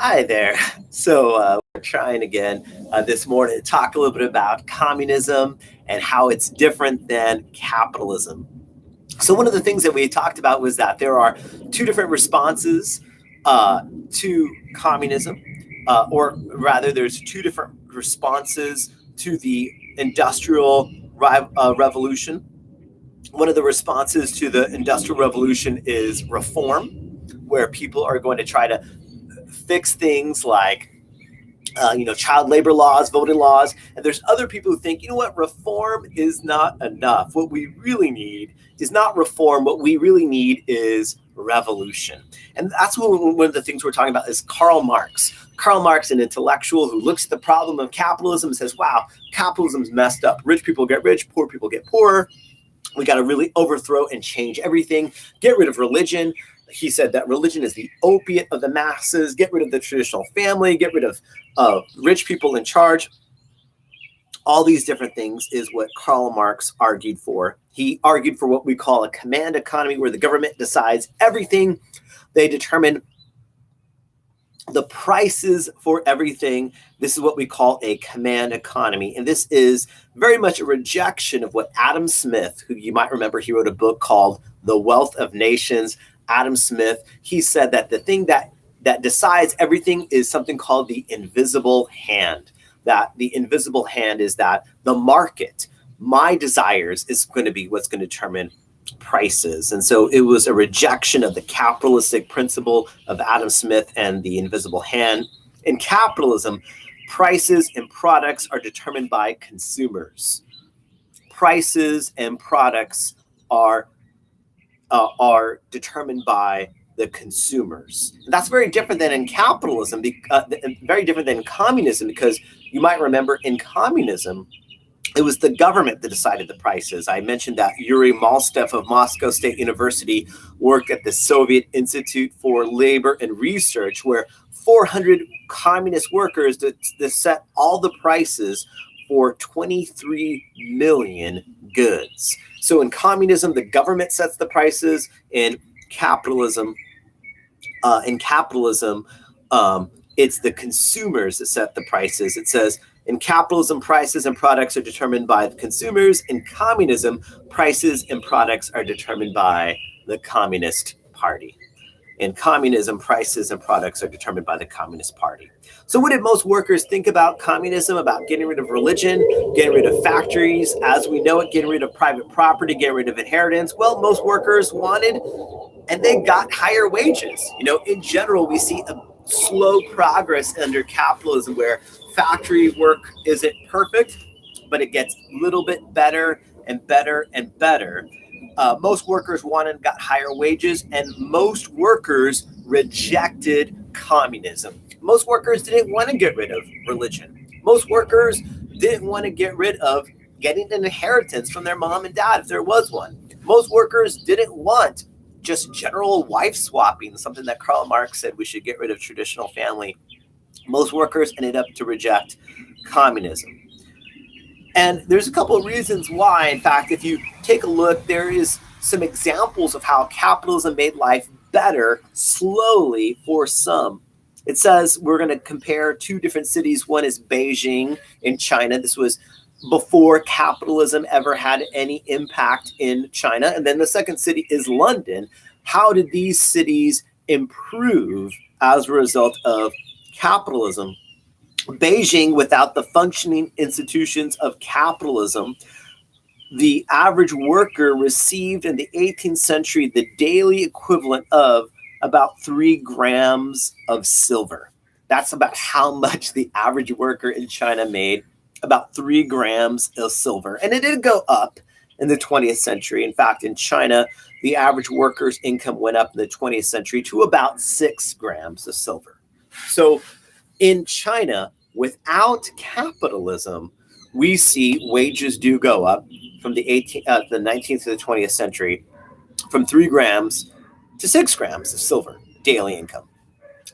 Hi there. So we're trying again this morning to talk a little bit about communism and how it's different than capitalism. So one of the things that we talked about was that there are two different responses to communism, or rather, there's two different responses to the industrial revolution. One of the responses to the industrial revolution is reform, where people are going to try to fix things like child labor laws, voting laws. And there's other people who think, reform is not enough. What we really need is not reform. What we really need is revolution. And that's one of the things we're talking about is Karl Marx. Karl Marx, an intellectual who looks at the problem of capitalism and says, wow, capitalism's messed up. Rich people get rich, poor people get poorer. We got to really overthrow and change everything, get rid of religion. He said that religion is the opiate of the masses, get rid of the traditional family, get rid of rich people in charge. All these different things is what Karl Marx argued for. He argued for what we call a command economy, where the government decides everything. They determine the prices for everything. This is what we call a command economy. And this is very much a rejection of what Adam Smith, who you might remember, he wrote a book called The Wealth of Nations. Adam Smith, he said that the thing that decides everything is something called the invisible hand. That the invisible hand is that the market, my desires, is going to be what's going to determine prices. And so it was a rejection of the capitalistic principle of Adam Smith and the invisible hand. In capitalism, prices and products are determined by consumers. Prices and products are determined by the consumers. And that's very different than in capitalism, very different than communism, because you might remember in communism, it was the government that decided the prices. I mentioned that Yuri Maltsev of Moscow State University worked at the Soviet Institute for Labor and Research, where 400 communist workers that set all the prices for 23 million goods. So in communism, the government sets the prices. In capitalism, it's the consumers that set the prices. It says in capitalism, prices and products are determined by the consumers. In communism, prices and products are determined by the Communist Party. In communism, prices and products are determined by the Communist Party. So what did most workers think about communism, about getting rid of religion, getting rid of factories, as we know it, getting rid of private property, getting rid of inheritance? Well, most workers wanted, and they got higher wages. In general, we see a slow progress under capitalism where factory work isn't perfect, but it gets a little bit better and better and better. Most workers wanted and got higher wages, and most workers rejected communism. Most workers didn't want to get rid of religion. Most workers didn't want to get rid of getting an inheritance from their mom and dad, if there was one. Most workers didn't want just general wife swapping, something that Karl Marx said we should get rid of traditional family. Most workers ended up to reject communism. And there's a couple of reasons why. In fact, if you take a look, there is some examples of how capitalism made life better slowly for some. It says we're going to compare two different cities. One is Beijing in China. This was before capitalism ever had any impact in China. And then the second city is London. How did these cities improve as a result of capitalism? Beijing, without the functioning institutions of capitalism, the average worker received in the 18th century the daily equivalent of about 3 grams of silver. That's about how much the average worker in China made, about 3 grams of silver. And it did go up in the 20th century. In fact, in China, the average worker's income went up in the 20th century to about 6 grams of silver. So in China, without capitalism, we see wages do go up from the 19th to the 20th century, from 3 grams to 6 grams of silver daily income.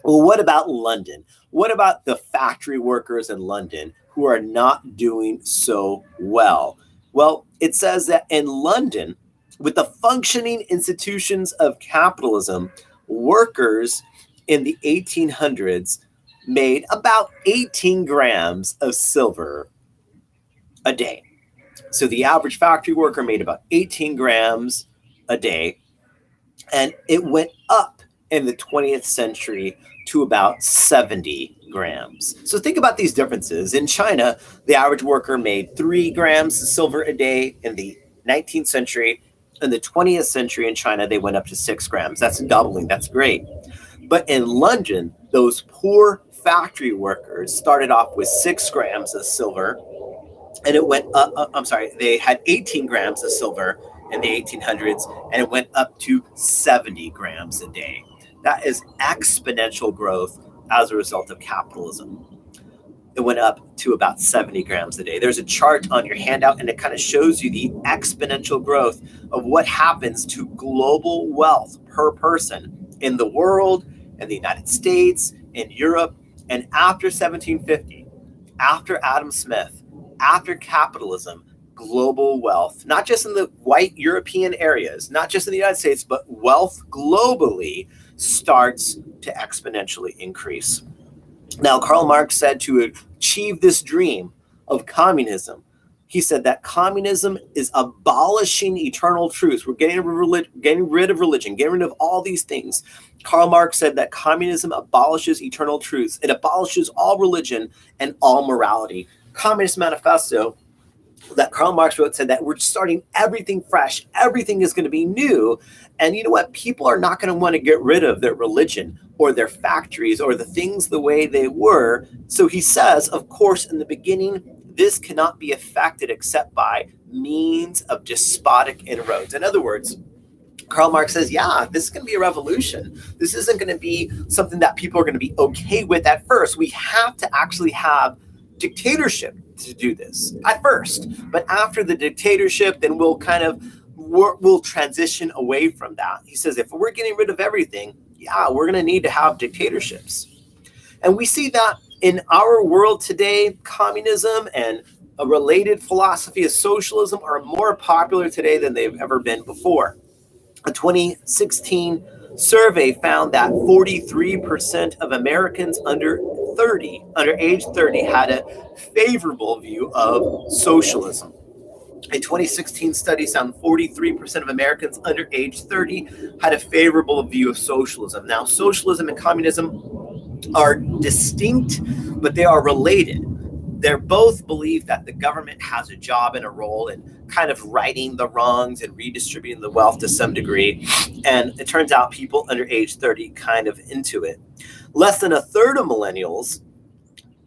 Well, what about London? What about the factory workers in London who are not doing so well? Well, it says that in London, with the functioning institutions of capitalism, workers in the 1800s made about 18 grams of silver a day. So the average factory worker made about 18 grams a day, and it went up in the 20th century to about 70 grams. So think about these differences. In China, the average worker made 3 grams of silver a day in the 19th century. In the 20th century in China, they went up to 6 grams. That's doubling. That's great. But in London, those poor factory workers started off with 6 grams of silver, and it went up. They had 18 grams of silver in the 1800s, and it went up to 70 grams a day. That is exponential growth as a result of capitalism. It went up to about 70 grams a day. There's a chart on your handout, and it kind of shows you the exponential growth of what happens to global wealth per person in the world, in the United States, in Europe, and after 1750, after Adam Smith, after capitalism, global wealth, not just in the white European areas, not just in the United States, but wealth globally starts to exponentially increase. Now, Karl Marx said to achieve this dream of communism, he said that communism is abolishing eternal truths. We're getting rid of religion, getting rid of all these things. Karl Marx said that communism abolishes eternal truths. It abolishes all religion and all morality. Communist Manifesto that Karl Marx wrote said that we're starting everything fresh. Everything is going to be new. And you know what? People are not going to want to get rid of their religion or their factories or the things the way they were. So he says, of course, in the beginning, this cannot be effected except by means of despotic inroads. In other words, Karl Marx says, yeah, this is going to be a revolution. This isn't going to be something that people are going to be okay with at first. We have to actually have dictatorship to do this at first. But after the dictatorship, then we'll transition away from that. He says, if we're getting rid of everything, yeah, we're going to need to have dictatorships. And we see that in our world today, communism and a related philosophy of socialism are more popular today than they've ever been before. A 2016 survey found that 43% of Americans under age 30, had a favorable view of socialism. A 2016 study found 43% of Americans under age 30 had a favorable view of socialism. Now, socialism and communism are distinct, but they are related. They both believe that the government has a job and a role in kind of righting the wrongs and redistributing the wealth to some degree. And it turns out people under age 30 kind of into it. Less than a third of millennials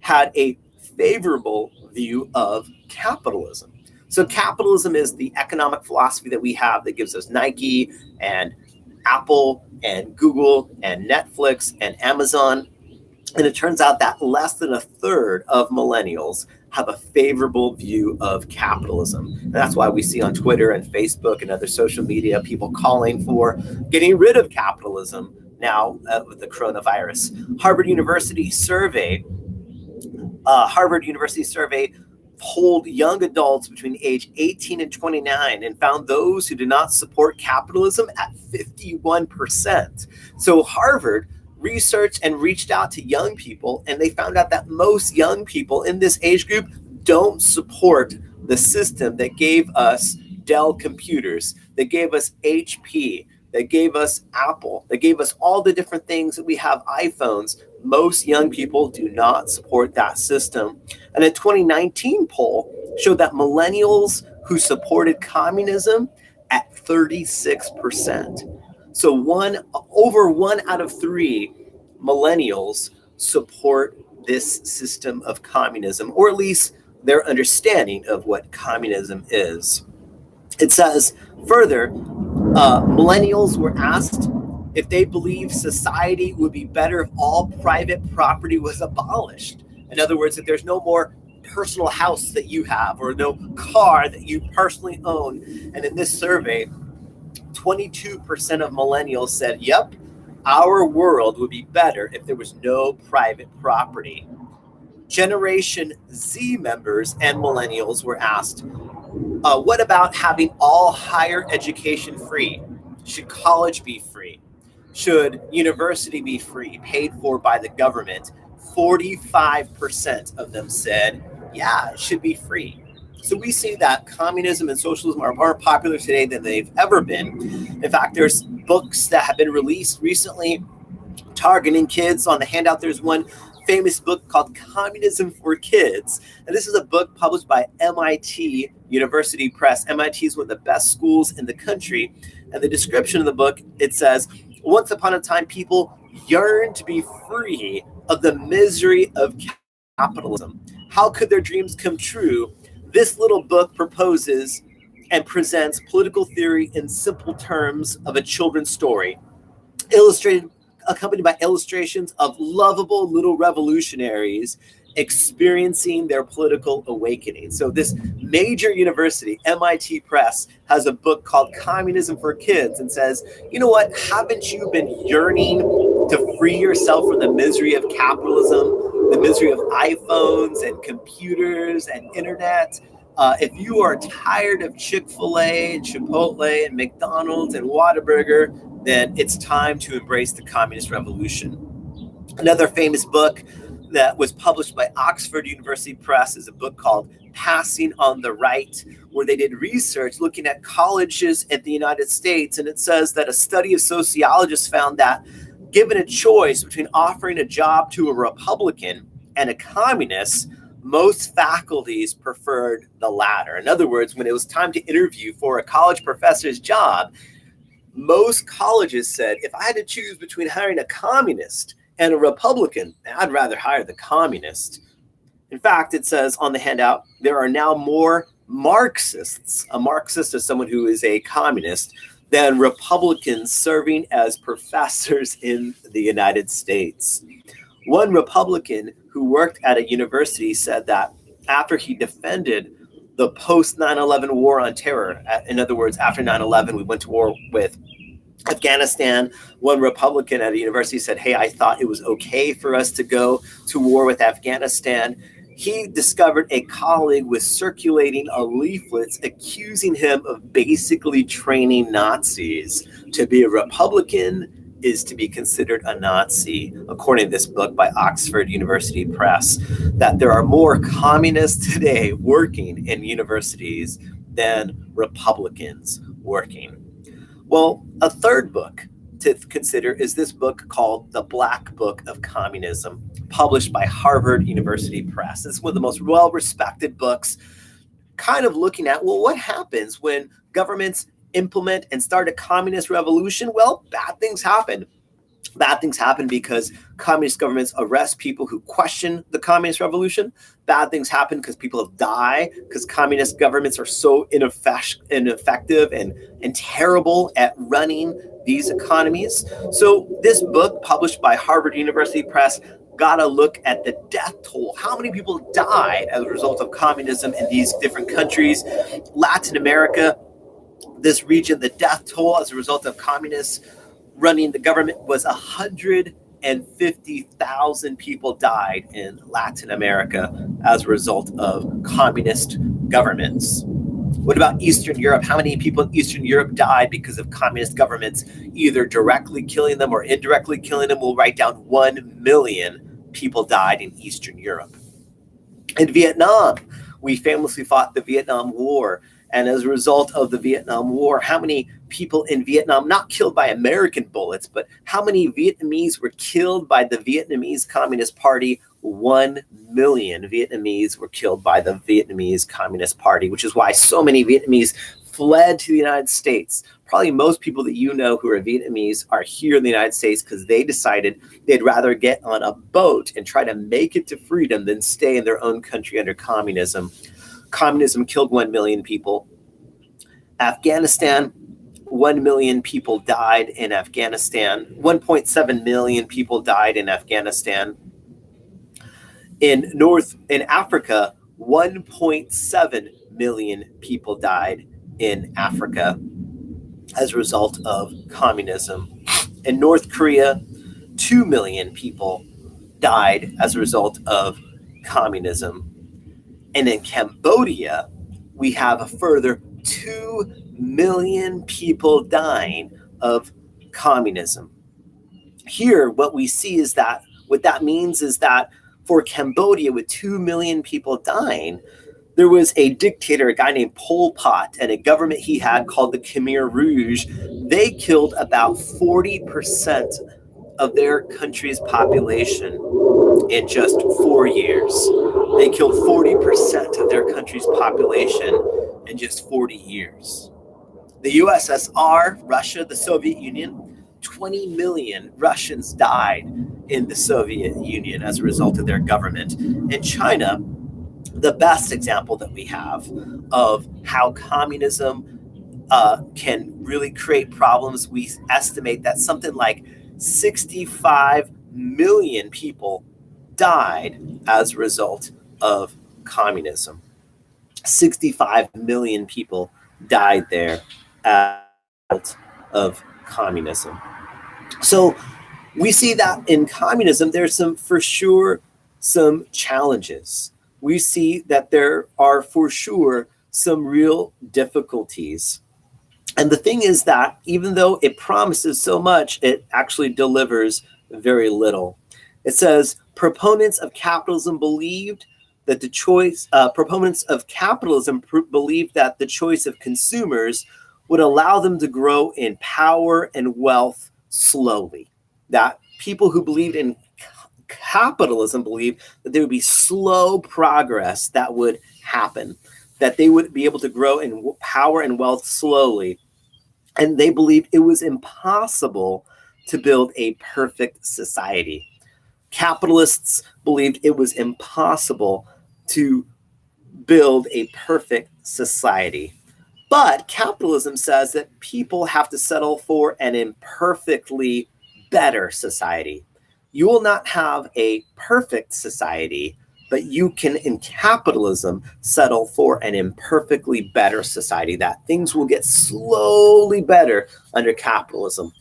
had a favorable view of capitalism. So capitalism is the economic philosophy that we have that gives us Nike and Apple and Google and Netflix and Amazon. And it turns out that less than a third of millennials have a favorable view of capitalism. And that's why we see on Twitter and Facebook and other social media people calling for getting rid of capitalism now with the coronavirus. Harvard University survey polled young adults between age 18 and 29 and found those who did not support capitalism at 51%. So Harvard researched and reached out to young people, and they found out that most young people in this age group don't support the system that gave us Dell computers, that gave us HP, that gave us Apple, that gave us all the different things that we have, iPhones. Most young people do not support that system. And a 2019 poll showed that millennials who supported communism at 36%. So over 1 out of 3 millennials support this system of communism, or at least their understanding of what communism is. It says further, millennials were asked if they believe society would be better if all private property was abolished. In other words, if there's no more personal house that you have or no car that you personally own. And in this survey, 22% of millennials said, yep, our world would be better if there was no private property. Generation Z members and millennials were asked, what about having all higher education free? Should college be free? Should university be free, paid for by the government 45% of them said, yeah, it should be free. So we see that communism and socialism are more popular today than they've ever been. In fact, there's books that have been released recently targeting kids. On the handout, there's one famous book called Communism for Kids. And this is a book published by MIT University Press. MIT is one of the best schools in the country. And the description of the book, it says, once upon a time, people yearned to be free of the misery of capitalism. How could their dreams come true? This little book proposes and presents political theory in simple terms of a children's story, accompanied by illustrations of lovable little revolutionaries experiencing their political awakening. So this major university, MIT Press, has a book called Communism for Kids and says, you know what, haven't you been yearning to free yourself from the misery of capitalism, the misery of iPhones and computers and internet? If you are tired of Chick-fil-A and Chipotle and McDonald's and Whataburger, then it's time to embrace the communist revolution. Another famous book that was published by Oxford University Press is a book called Passing on the Right, where they did research looking at colleges in the United States. And it says that a study of sociologists found that given a choice between offering a job to a Republican and a communist, most faculties preferred the latter. In other words, when it was time to interview for a college professor's job, most colleges said, if I had to choose between hiring a communist and a Republican, I'd rather hire the communist. In fact, it says on the handout, there are now more Marxists. A Marxist is someone who is a communist, than Republicans serving as professors in the United States. One Republican who worked at a university said that after he defended the post 9/11 war on terror, in other words, after 9/11, we went to war with Afghanistan. One Republican at a university said, hey, I thought it was okay for us to go to war with Afghanistan. He discovered a colleague was circulating a leaflet accusing him of basically training Nazis. To be a Republican is to be considered a Nazi, according to this book by Oxford University Press, that there are more communists today working in universities than Republicans working. Well, a third book to consider is this book called The Black Book of Communism, published by Harvard University Press. It's one of the most well-respected books, kind of looking at, well, what happens when governments implement and start a communist revolution? Well, bad things happen. Bad things happen because communist governments arrest people who question the communist revolution. Bad things happen because people die, because communist governments are so ineffective and terrible at running these economies. So this book, published by Harvard University Press, got to look at the death toll. How many people died as a result of communism in these different countries? Latin America, this region, the death toll as a result of communists running the government was 150,000 people died in Latin America as a result of communist governments. What about Eastern Europe? How many people in Eastern Europe died because of communist governments either directly killing them or indirectly killing them? We'll write down 1 million people died in Eastern Europe. In Vietnam, we famously fought the Vietnam War. And as a result of the Vietnam War, how many people in Vietnam, not killed by American bullets, but how many Vietnamese were killed by the Vietnamese Communist Party? 1 million Vietnamese were killed by the Vietnamese Communist Party, which is why so many Vietnamese fled to the United States. Probably most people that you know who are Vietnamese are here in the United States because they decided they'd rather get on a boat and try to make it to freedom than stay in their own country under communism. Communism killed 1 million people. Afghanistan, 1 million people died in Afghanistan. 1.7 million people died in Afghanistan. In Africa, 1.7 million people died in Africa as a result of communism. In North Korea, 2 million people died as a result of communism. And in Cambodia, we have a further 2 million people dying of communism. Here, what we see is that what that means is that for Cambodia with 2 million people dying, there was a dictator, a guy named Pol Pot, and a government he had called the Khmer Rouge. They killed about 40% of their country's population in just 4 years. They killed 40% of their country's population in just 40 years. The USSR, Russia, the Soviet Union, 20 million Russians died in the Soviet Union as a result of their government. In China, the best example that we have of how communism can really create problems, we estimate that something like 65 million people died as a result of communism. 65 million people died there as a result of communism. So we see that in communism, there's for sure some challenges. We see that there are for sure some real difficulties. And the thing is that even though it promises so much, it actually delivers very little. It says proponents of capitalism believed that the choice of consumers would allow them to grow in power and wealth slowly. That people who believed in capitalism believed that there would be slow progress that would happen, that they would be able to grow in power and wealth slowly. And they believed it was impossible to build a perfect society. Capitalists believed it was impossible to build a perfect society. But capitalism says that people have to settle for an imperfectly better society. You will not have a perfect society, but you can, in capitalism, settle for an imperfectly better society, that things will get slowly better under capitalism.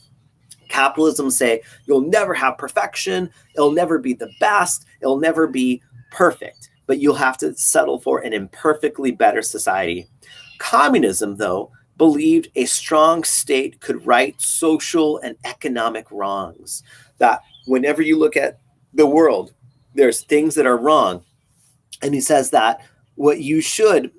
Capitalism say you'll never have perfection, it'll never be the best, it'll never be perfect, but you'll have to settle for an imperfectly better society. Communism, though, believed a strong state could right social and economic wrongs, that whenever you look at the world, there's things that are wrong. And he says that what you should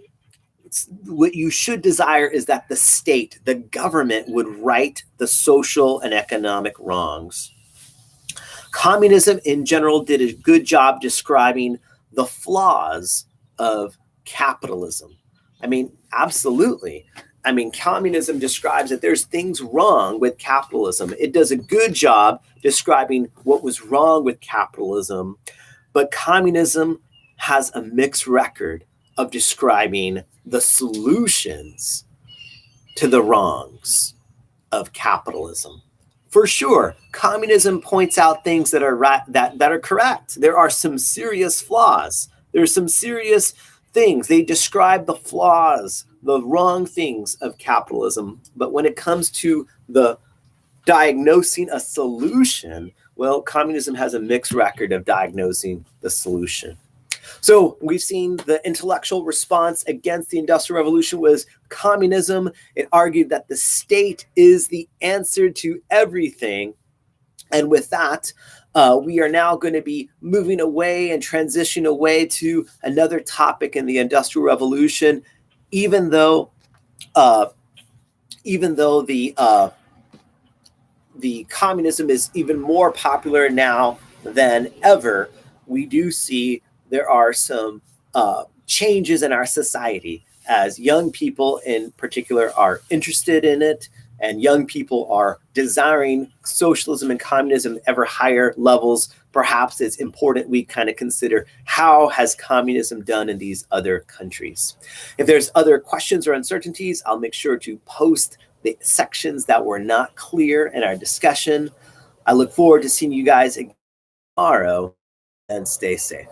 desire is that the state, the government, would right the social and economic wrongs. Communism in general did a good job describing the flaws of capitalism. I mean, absolutely. I mean, communism describes that there's things wrong with capitalism. It does a good job describing what was wrong with capitalism, but communism has a mixed record of describing the solutions to the wrongs of capitalism. For sure, communism points out things that are that are correct. There are some serious flaws. There are some serious things. They describe the flaws, the wrong things of capitalism. But when it comes to the diagnosing a solution, well, communism has a mixed record of diagnosing the solution. So we've seen the intellectual response against the Industrial Revolution was communism. It argued that the state is the answer to everything. And with that, we are now going to be moving away and transitioning away to another topic in the Industrial Revolution, even though the communism is even more popular now than ever. We do see there are some changes in our society as young people in particular are interested in it, and young people are desiring socialism and communism at ever higher levels. Perhaps it's important we kind of consider how has communism done in these other countries. If there's other questions or uncertainties, I'll make sure to post the sections that were not clear in our discussion. I look forward to seeing you guys again tomorrow, and stay safe.